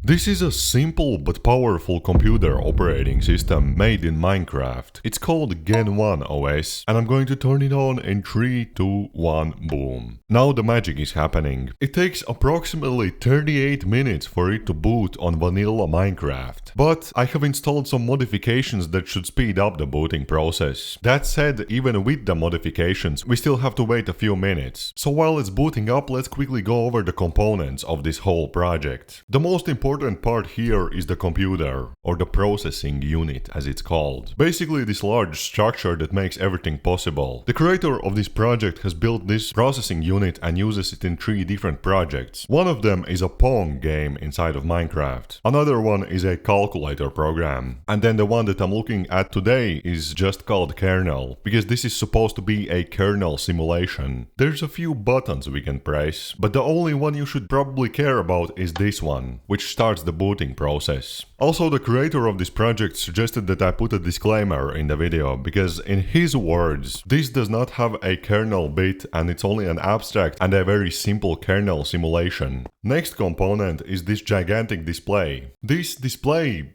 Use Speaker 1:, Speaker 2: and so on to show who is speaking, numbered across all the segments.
Speaker 1: This is a simple but powerful computer operating system made in Minecraft. It's called Gen 1 OS, and I'm going to turn it on in 3, 2, 1, boom. Now the magic is happening. It takes approximately 38 minutes for it to boot on vanilla Minecraft, but I have installed some modifications that should speed up the booting process. That said, even with the modifications, we still have to wait a few minutes. So while it's booting up, let's quickly go over the components of this whole project. The most important part here is the computer, or the processing unit as it's called. Basically this large structure that makes everything possible. The creator of this project has built this processing unit and uses it in 3 different projects. One of them is a Pong game inside of Minecraft. Another one is a calculator program. And then the one that I'm looking at today is just called kernel, because this is supposed to be a kernel simulation. There's a few buttons we can press, but the only one you should probably care about is this one, which starts the booting process. Also, the creator of this project suggested that I put a disclaimer in the video, because in his words, this does not have a kernel bit and it's only an abstract and a very simple kernel simulation. Next component is this gigantic display. This display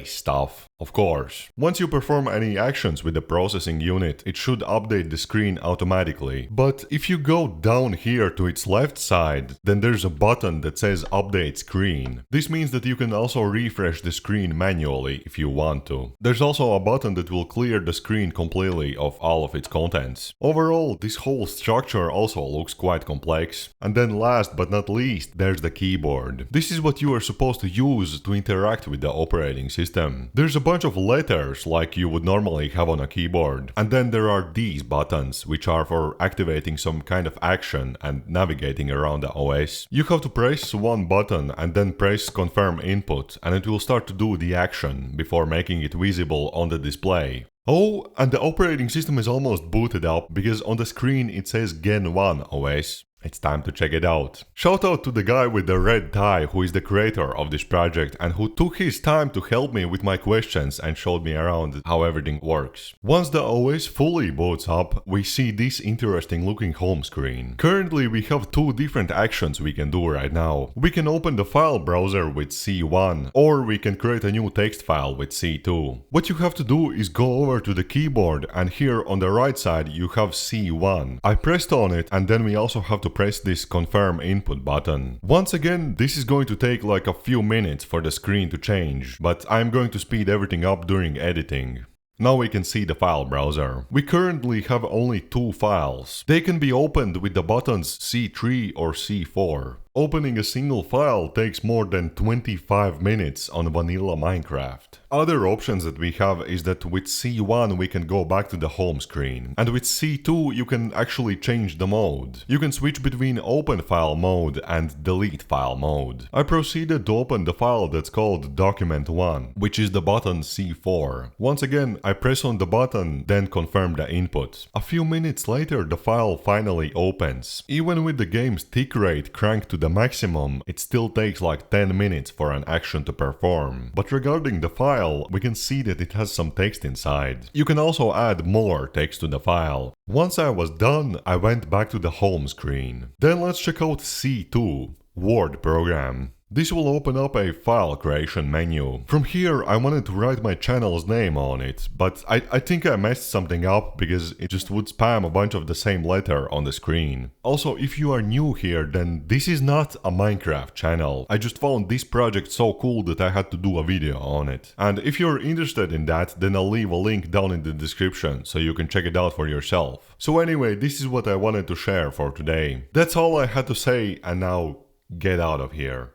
Speaker 1: stuff, of course. Once you perform any actions with the processing unit, it should update the screen automatically. But if you go down here to its left side, then there's a button that says update screen. This means that you can also refresh the screen manually if you want to. There's also a button that will clear the screen completely of all of its contents. Overall, this whole structure also looks quite complex. And then last but not least, there's the keyboard. This is what you are supposed to use to interact with the operating system. There's a bunch of letters like you would normally have on a keyboard, and then there are these buttons which are for activating some kind of action and navigating around the OS. You have to press one button and then press confirm input and it will start to do the action before making it visible on the display. Oh, and the operating system is almost booted up because on the screen it says Gen 1 OS. It's time to check it out. Shout out to the guy with the red tie who is the creator of this project and who took his time to help me with my questions and showed me around how everything works. Once the OS fully boots up, we see this interesting looking home screen. Currently we have 2 different actions we can do right now. We can open the file browser with C1 or we can create a new text file with C2. What you have to do is go over to the keyboard and here on the right side you have C1. I pressed on it and then we also have to press this confirm input button. Once again, this is going to take like a few minutes for the screen to change, but I'm going to speed everything up during editing. Now we can see the file browser. We currently have only 2 files. They can be opened with the buttons C3 or C4. Opening a single file takes more than 25 minutes on vanilla Minecraft. Other options that we have is that with C1 we can go back to the home screen, and with C2 you can actually change the mode. You can switch between open file mode and delete file mode. I proceeded to open the file that's called document1, which is the button C4. Once again, I press on the button, then confirm the input. A few minutes later the file finally opens. Even with the game's tick rate cranked to the maximum, it still takes like 10 minutes for an action to perform. But regarding the file, we can see that it has some text inside. You can also add more text to the file. Once I was done, I went back to the home screen. Then let's check out C2, Word program. This will open up a file creation menu. From here I wanted to write my channel's name on it, but I think I messed something up because it just would spam a bunch of the same letter on the screen. Also, if you are new here, then this is not a Minecraft channel. I just found this project so cool that I had to do a video on it. And if you're interested in that, then I'll leave a link down in the description so you can check it out for yourself. So anyway, this is what I wanted to share for today. That's all I had to say, and now get out of here.